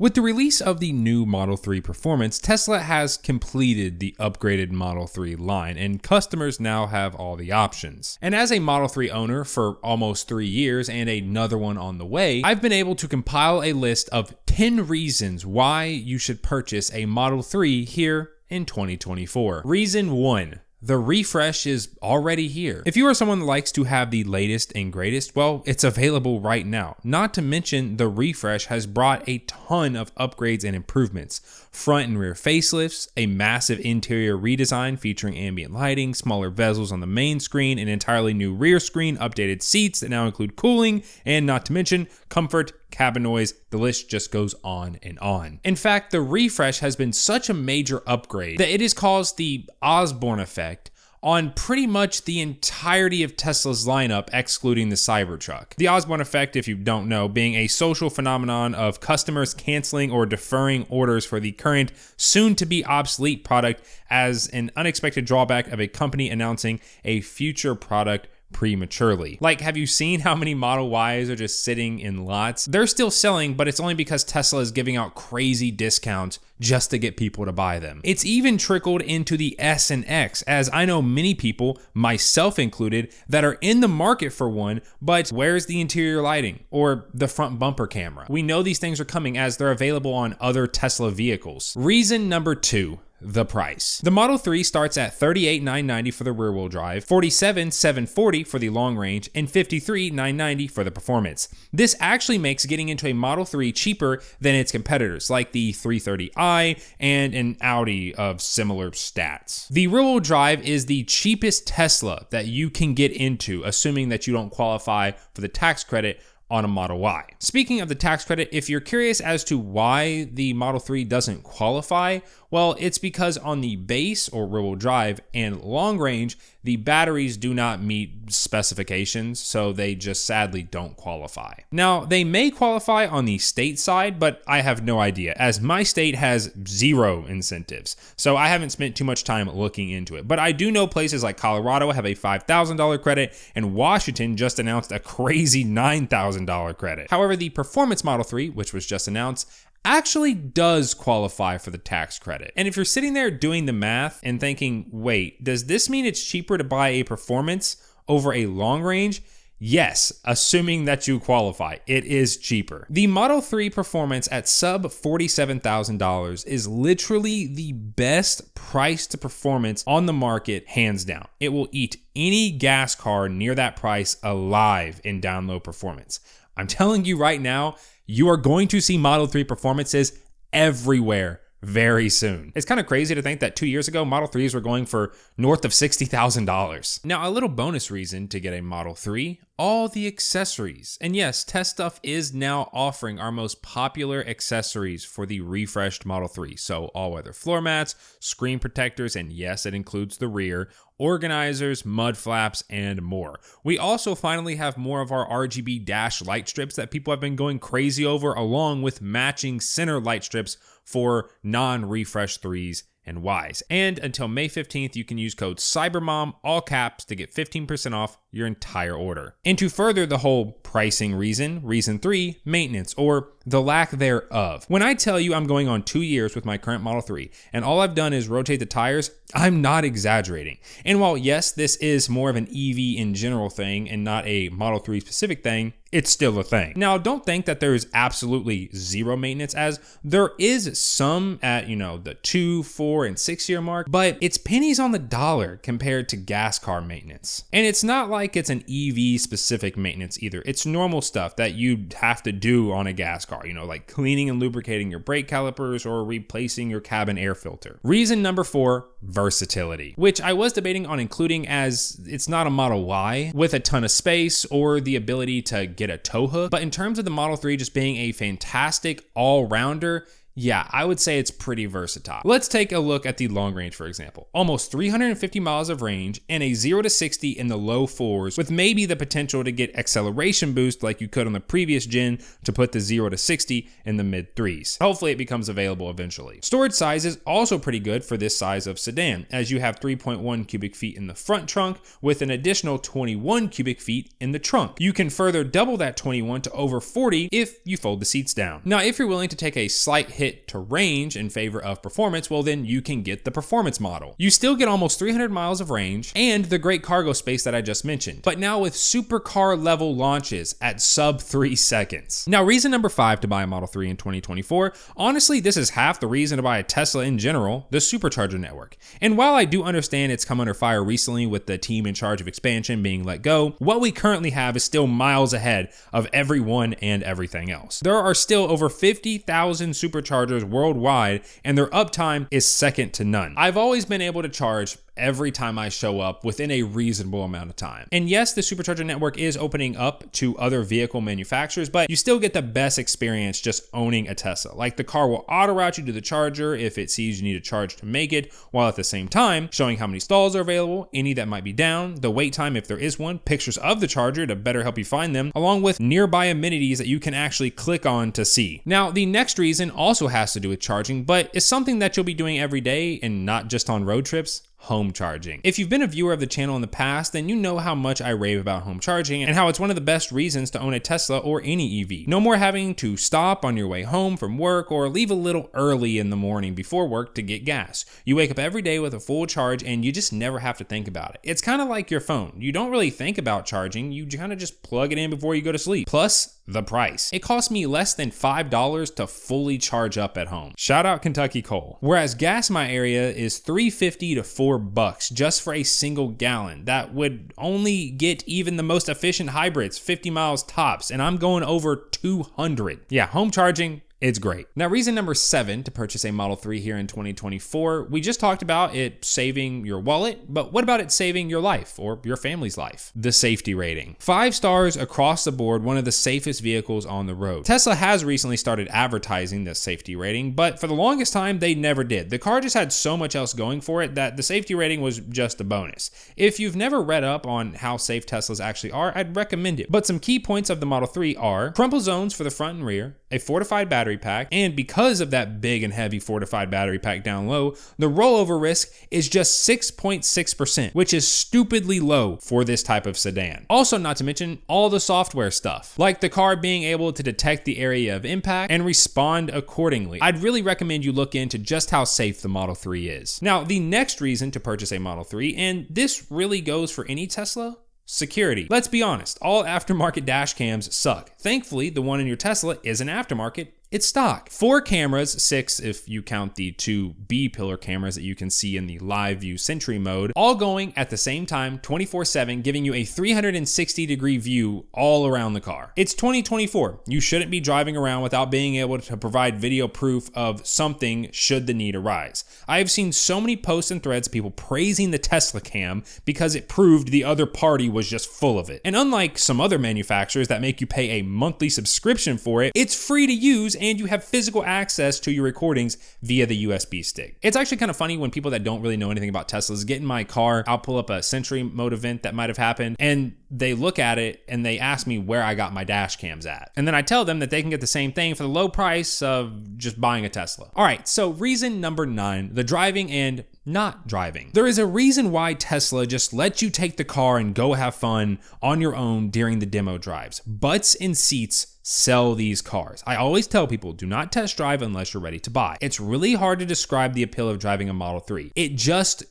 With the release of the new Model 3 Performance, Tesla has completed the upgraded Model 3 line, and customers now have all the options. And as a Model 3 owner for almost 3 years and another one on the way, I've been able to compile a list of 10 reasons why you should purchase a Model 3 here in 2024. Reason 1. The refresh is already here. If you are someone that likes to have the latest and greatest, well, it's available right now. Not to mention, the refresh has brought a ton of upgrades and improvements. Front and rear facelifts, a massive interior redesign featuring ambient lighting, smaller bezels on the main screen, an entirely new rear screen, updated seats that now include cooling, and not to mention comfort, cabin noise, the list just goes on and on. In fact, the refresh has been such a major upgrade that it has caused the Osborne effect on pretty much the entirety of Tesla's lineup, excluding the Cybertruck. The Osborne effect, if you don't know, being a social phenomenon of customers canceling or deferring orders for the current, soon-to-be obsolete product as an unexpected drawback of a company announcing a future product prematurely. Like, have you seen how many Model Ys are just sitting in lots? They're still selling, but it's only because Tesla is giving out crazy discounts just to get people to buy them. It's even trickled into the S and X, as I know many people, myself included, that are in the market for one, but where's the interior lighting or the front bumper camera? We know these things are coming as they're available on other Tesla vehicles. Reason number 2. The price. The Model 3 starts at $38,990 for the rear-wheel drive, $47,740 for the long range, and $53,990 for the performance. This actually makes getting into a Model 3 cheaper than its competitors, like the 330i and an Audi of similar stats. The rear-wheel drive is the cheapest Tesla that you can get into, assuming that you don't qualify for the tax credit on a Model Y. Speaking of the tax credit, if you're curious as to why the Model 3 doesn't qualify, well, it's because on the base or rear-wheel drive and long range, the batteries do not meet specifications, so they just sadly don't qualify. Now, they may qualify on the state side, but I have no idea, as my state has zero incentives, so I haven't spent too much time looking into it. But I do know places like Colorado have a $5,000 credit, and Washington just announced a crazy $9,000 credit. However, the Performance Model 3, which was just announced, actually does qualify for the tax credit. And if you're sitting there doing the math and thinking, wait, does this mean it's cheaper to buy a Performance over a long range? Yes, assuming that you qualify, it is cheaper. The Model 3 Performance at sub $47,000 is literally the best price to performance on the market, hands down. It will eat any gas car near that price alive in down-low performance. I'm telling you right now, you are going to see Model 3 Performances everywhere very soon. It's kind of crazy to think that 2 years ago, Model 3s were going for north of $60,000. Now, a little bonus reason to get a Model 3, all the accessories. And yes, Test Stuff is now offering our most popular accessories for the refreshed Model 3. So all-weather floor mats, screen protectors, and yes, it includes the rear, organizers, mud flaps, and more. We also finally have more of our RGB dash light strips that people have been going crazy over, along with matching center light strips for non-refresh 3s and Ys. And until May 15th, you can use code CYBERMOM, all caps, to get 15% off your entire order. And to further the whole pricing reason 3, maintenance, or the lack thereof. When I tell you I'm going on 2 years with my current Model 3, and all I've done is rotate the tires, I'm not exaggerating. And while yes, this is more of an EV in general thing and not a Model 3 specific thing, it's still a thing. Now, don't think that there is absolutely zero maintenance, as there is some at, the 2, 4, and 6 year mark, but it's pennies on the dollar compared to gas car maintenance. And it's not like it's an EV specific maintenance either. It's normal stuff that you'd have to do on a gas car, like cleaning and lubricating your brake calipers or replacing your cabin air filter. Reason number 4, versatility, which I was debating on including, as it's not a Model Y with a ton of space or the ability to get a tow hook. But in terms of the Model 3 just being a fantastic all-rounder, Yeah, I would say it's pretty versatile. Let's take a look at the long range, for example. Almost 350 miles of range and a 0 to 60 in the low 4s, with maybe the potential to get acceleration boost like you could on the previous gen to put the 0 to 60 in the mid 3s. Hopefully it becomes available eventually. Storage size is also pretty good for this size of sedan, as you have 3.1 cubic feet in the front trunk with an additional 21 cubic feet in the trunk. You can further double that 21 to over 40 if you fold the seats down. Now, if you're willing to take a slight hit to range in favor of performance, well then you can get the performance model. You still get almost 300 miles of range and the great cargo space that I just mentioned, but now with supercar level launches at sub 3 seconds. Now, reason number 5 to buy a Model 3 in 2024, honestly, this is half the reason to buy a Tesla in general, the Supercharger network. And while I do understand it's come under fire recently with the team in charge of expansion being let go, what we currently have is still miles ahead of everyone and everything else. There are still over 50,000 superchargers worldwide, and their uptime is second to none. I've always been able to charge every time I show up within a reasonable amount of time. And yes, the Supercharger network is opening up to other vehicle manufacturers, but you still get the best experience just owning a Tesla. Like, the car will auto route you to the charger if it sees you need a charge to make it, while at the same time showing how many stalls are available, any that might be down, the wait time if there is one, pictures of the charger to better help you find them, along with nearby amenities that you can actually click on to see. Now, the next reason also has to do with charging, but it's something that you'll be doing every day and not just on road trips. Home charging. If you've been a viewer of the channel in the past, then you know how much I rave about home charging and how it's one of the best reasons to own a Tesla or any EV. No more having to stop on your way home from work or leave a little early in the morning before work to get gas. You wake up every day with a full charge and you just never have to think about it. It's kind of like your phone. You don't really think about charging, you kind of just plug it in before you go to sleep. Plus, the price. It cost me less than $5 to fully charge up at home. Shout out Kentucky Coal. Whereas gas in my area is $3.50 to $4 just for a single gallon. That would only get even the most efficient hybrids 50 miles tops, and I'm going over 200. Yeah, home charging, it's great. Now, reason number 7 to purchase a Model 3 here in 2024, we just talked about it saving your wallet, but what about it saving your life or your family's life? The safety rating. 5 stars across the board, one of the safest vehicles on the road. Tesla has recently started advertising the safety rating, but for the longest time, they never did. The car just had so much else going for it that the safety rating was just a bonus. If you've never read up on how safe Teslas actually are, I'd recommend it. But some key points of the Model 3 are crumple zones for the front and rear, a fortified battery pack, and because of that big and heavy fortified battery pack down low, the rollover risk is just 6.6%, which is stupidly low for this type of sedan. Also, not to mention all the software stuff, like the car being able to detect the area of impact and respond accordingly. I'd really recommend you look into just how safe the Model 3 is. Now, the next reason to purchase a Model 3, and this really goes for any Tesla, security. Let's be honest, all aftermarket dash cams suck. Thankfully, the one in your Tesla isn't aftermarket. It's stock. 4 cameras, 6 if you count the 2 B-pillar cameras that you can see in the live view Sentry mode, all going at the same time 24/7, giving you a 360-degree view all around the car. It's 2024. You shouldn't be driving around without being able to provide video proof of something should the need arise. I have seen so many posts and threads of people praising the Tesla cam because it proved the other party was just full of it. And unlike some other manufacturers that make you pay a monthly subscription for it, it's free to use and you have physical access to your recordings via the USB stick. It's actually kind of funny when people that don't really know anything about Teslas get in my car, I'll pull up a Sentry mode event that might have happened, and they look at it and they ask me where I got my dash cams at. And then I tell them that they can get the same thing for the low price of just buying a Tesla. All right, so reason number 9, the driving and not driving. There is a reason why Tesla just lets you take the car and go have fun on your own during the demo drives. Butts in seats sell these cars. I always tell people, do not test drive unless you're ready to buy. It's really hard to describe the appeal of driving a Model 3. It just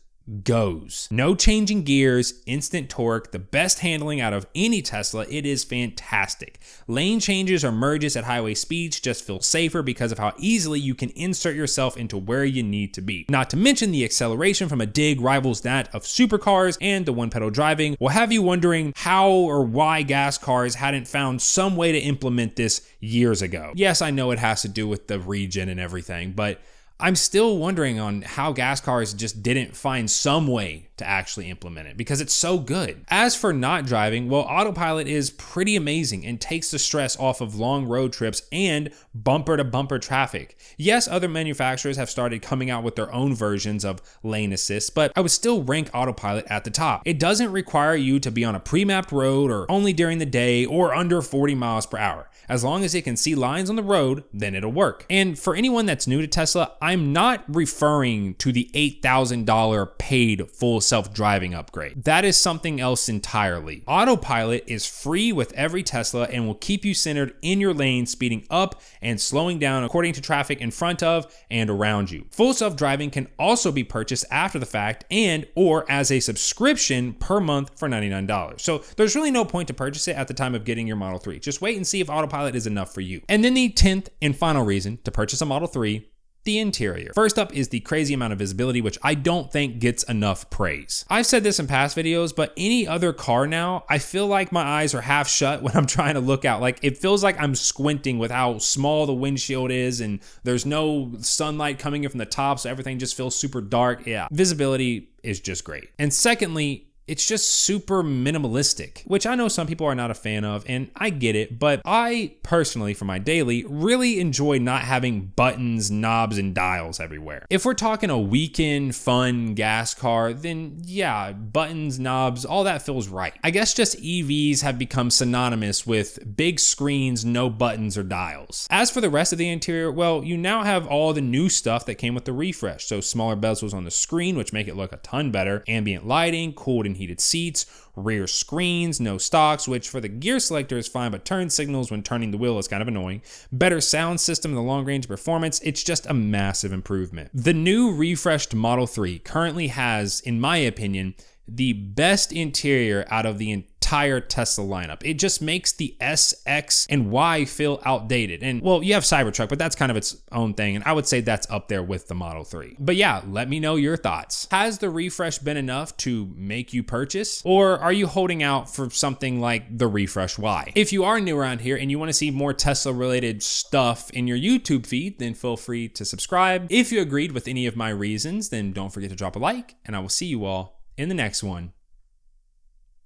goes. No changing gears, instant torque, the best handling out of any Tesla. It is fantastic. Lane changes or merges at highway speeds just feel safer because of how easily you can insert yourself into where you need to be. Not to mention the acceleration from a dig rivals that of supercars, and the one-pedal driving will have you wondering how or why gas cars hadn't found some way to implement this years ago. Yes, I know it has to do with the regen and everything, but I'm still wondering on how gas cars just didn't find some way to actually implement it because it's so good. As for not driving, well, autopilot is pretty amazing and takes the stress off of long road trips and bumper to bumper traffic. Yes, other manufacturers have started coming out with their own versions of lane assist, but I would still rank autopilot at the top. It doesn't require you to be on a pre-mapped road or only during the day or under 40 miles per hour. As long as it can see lines on the road, then it'll work. And for anyone that's new to Tesla, I'm not referring to the $8,000 paid full self-driving upgrade. That is something else entirely. Autopilot is free with every Tesla and will keep you centered in your lane, speeding up and slowing down according to traffic in front of and around you. Full self-driving can also be purchased after the fact and or as a subscription per month for $99. So there's really no point to purchase it at the time of getting your Model 3. Just wait and see if autopilot is enough for you. And then the 10th and final reason to purchase a Model 3, the interior. First up is the crazy amount of visibility, which I don't think gets enough praise. I've said this in past videos, but any other car now, I feel like my eyes are half shut when I'm trying to look out. Like it feels like I'm squinting with how small the windshield is and there's no sunlight coming in from the top, so everything just feels super dark. Yeah, visibility is just great. And secondly, it's just super minimalistic, which I know some people are not a fan of, and I get it, but I personally, for my daily, really enjoy not having buttons, knobs, and dials everywhere. If we're talking a weekend, fun gas car, then yeah, buttons, knobs, all that feels right. I guess just EVs have become synonymous with big screens, no buttons or dials. As for the rest of the interior, well, you now have all the new stuff that came with the refresh. So smaller bezels on the screen, which make it look a ton better, ambient lighting, cooled and heated seats, rear screens, no stocks, which for the gear selector is fine, but turn signals when turning the wheel is kind of annoying. Better sound system, the long range performance, it's just a massive improvement. The new refreshed Model 3 currently has, in my opinion, the best interior out of the entire Tesla lineup. It just makes the S, X, and Y feel outdated. And well, you have Cybertruck, but that's kind of its own thing. And I would say that's up there with the Model 3. But yeah, let me know your thoughts. Has the refresh been enough to make you purchase? Or are you holding out for something like the Refresh Y? If you are new around here and you want to see more Tesla related stuff in your YouTube feed, then feel free to subscribe. If you agreed with any of my reasons, then don't forget to drop a like, and I will see you all in the next one.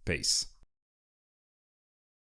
Peace.